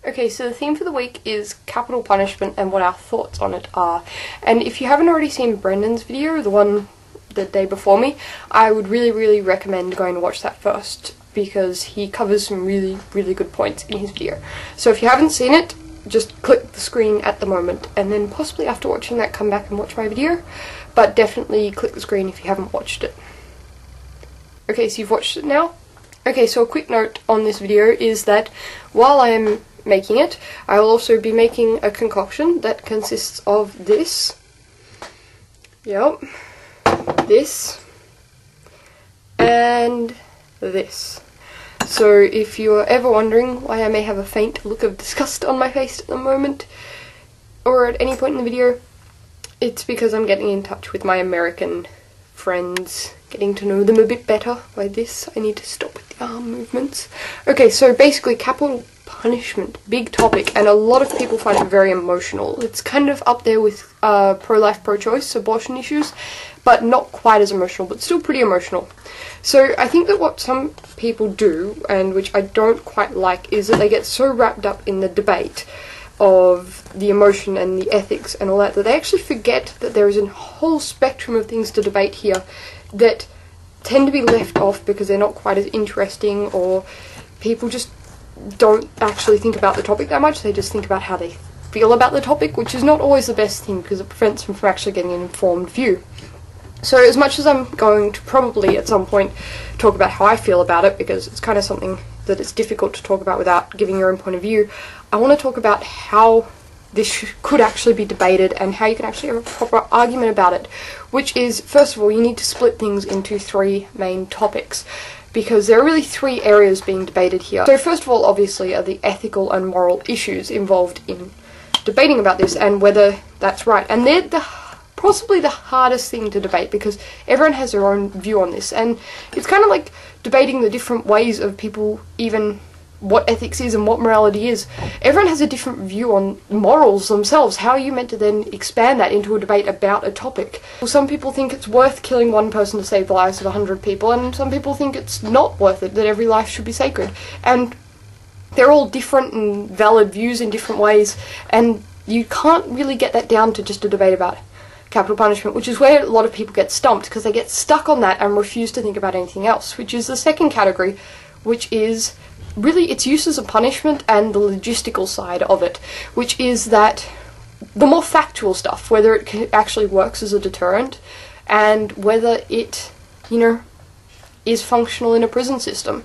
Okay, so the theme for the week is capital punishment and what our thoughts on it are. And if you haven't already seen Brendan's video, the one the day before me, I would really recommend going to watch that first, because he covers some really good points in his video. So if you haven't seen it, just click the screen at the moment, and then possibly after watching that come back and watch my video, but definitely click the screen if you haven't watched it. Okay, so you've watched it now? Okay, so a quick note on this video is that while I am making it, I will also be making a concoction that consists of this, this, and this. So if you're ever wondering why I may have a faint look of disgust on my face at the moment, or at any point in the video, it's because I'm getting in touch with my American friends, getting to know them a bit better. By this, I need to stop with the arm movements. Okay, so basically capital punishment, big topic, and a lot of people find it very emotional. It's kind of up there with pro-life, pro-choice, abortion issues, but not quite as emotional, but still pretty emotional. So I think that what some people do, and which I don't quite like, is that they get so wrapped up in the debate of the emotion and the ethics and all that, that they actually forget that there is a whole spectrum of things to debate here that tend to be left off because they're not quite as interesting, or people just don't actually think about the topic that much. They just think about how they feel about the topic, which is not always the best thing because it prevents them from actually getting an informed view. So as much as I'm going to probably at some point talk about how I feel about it, because it's kind of something that it's difficult to talk about without giving your own point of view, I want to talk about how this could actually be debated and how you can actually have a proper argument about it, which is, first of all, you need to split things into three main topics, because there are really three areas being debated here. So first of all, obviously, are the ethical and moral issues involved in debating about this and whether that's right. And they're possibly the hardest thing to debate, because everyone has their own view on this, and it's kind of like debating the different ways of people, even what ethics is and what morality is. Everyone has a different view on morals themselves. How are you meant to then expand that into a debate about a topic? Well, some people think it's worth killing one person to save the lives of 100 people, and some people think it's not worth it, that every life should be sacred. And they're all different and valid views in different ways, and you can't really get that down to just a debate about capital punishment, which is where a lot of people get stumped, because they get stuck on that and refuse to think about anything else, which is the second category, which is really its use as a punishment and the logistical side of it, which is that the more factual stuff, whether it actually works as a deterrent and whether it, is functional in a prison system.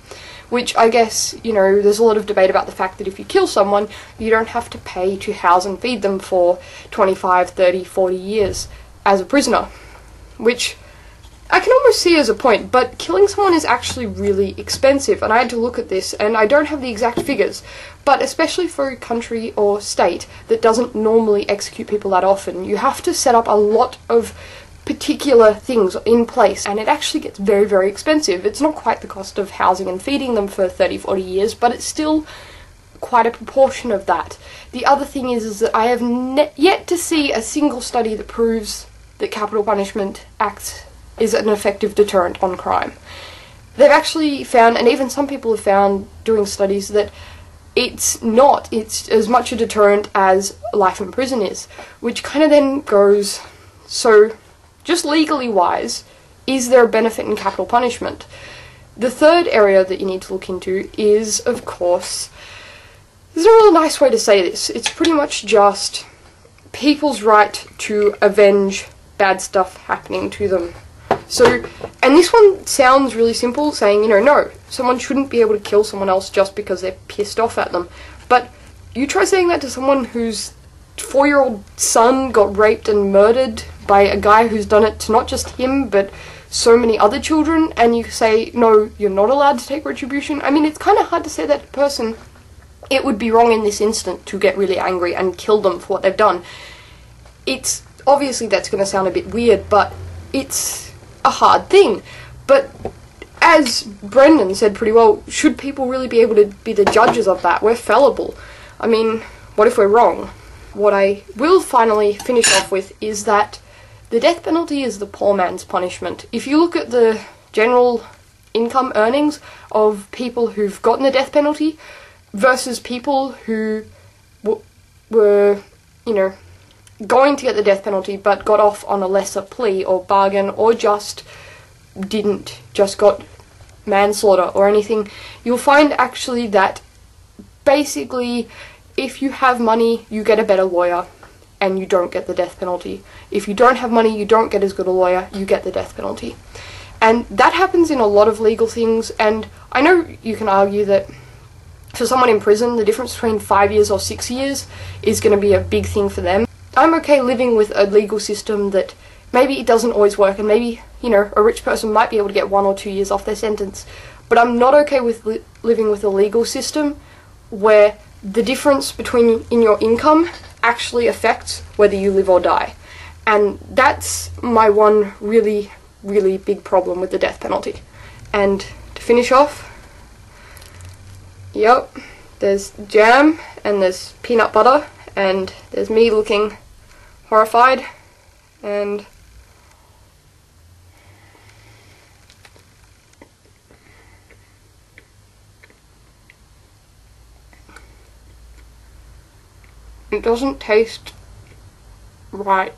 Which I guess, there's a lot of debate about the fact that if you kill someone, you don't have to pay to house and feed them for 25, 30, 40 years as a prisoner. Which I can almost see as a point, but killing someone is actually really expensive, and I had to look at this, and I don't have the exact figures, but especially for a country or state that doesn't normally execute people that often, you have to set up a lot of particular things in place, and it actually gets very expensive. It's not quite the cost of housing and feeding them for 30, 40 years, but it's still quite a proportion of that. The other thing is that I have yet to see a single study that proves that capital punishment is an effective deterrent on crime. They've actually found, and even some people have found doing studies, that it's as much a deterrent as life in prison is, which kind of then goes, so just legally wise, is there a benefit in capital punishment? The third area that you need to look into is, of course, there's a really nice way to say this. It's pretty much just people's right to avenge bad stuff happening to them. So, and this one sounds really simple, saying, no, someone shouldn't be able to kill someone else just because they're pissed off at them. But you try saying that to someone whose 4-year-old son got raped and murdered by a guy who's done it to not just him, but so many other children, and you say, no, you're not allowed to take retribution. I mean, it's kind of hard to say that to a person. It would be wrong in this instant to get really angry and kill them for what they've done. It's, obviously that's going to sound a bit weird, but it's a hard thing. But as Brendan said pretty well, should people really be able to be the judges of that? We're fallible. I mean, what if we're wrong? What I will finally finish off with is that the death penalty is the poor man's punishment. If you look at the general income earnings of people who've gotten the death penalty, versus people who were, you know, going to get the death penalty but got off on a lesser plea or bargain, or just got manslaughter or anything. You'll find actually that basically if you have money, you get a better lawyer and you don't get the death penalty. If you don't have money, you don't get as good a lawyer, you get the death penalty. And that happens in a lot of legal things, and I know you can argue that for someone in prison, the difference between 5 years or 6 years is going to be a big thing for them. I'm okay living with a legal system that maybe it doesn't always work, and maybe, you know, a rich person might be able to get 1 or 2 years off their sentence. But I'm not okay with living with a legal system where the difference between in your income actually affects whether you live or die. And that's my one really, really big problem with the death penalty. And to finish off, yep, there's jam and there's peanut butter and there's me looking horrified, and it doesn't taste right.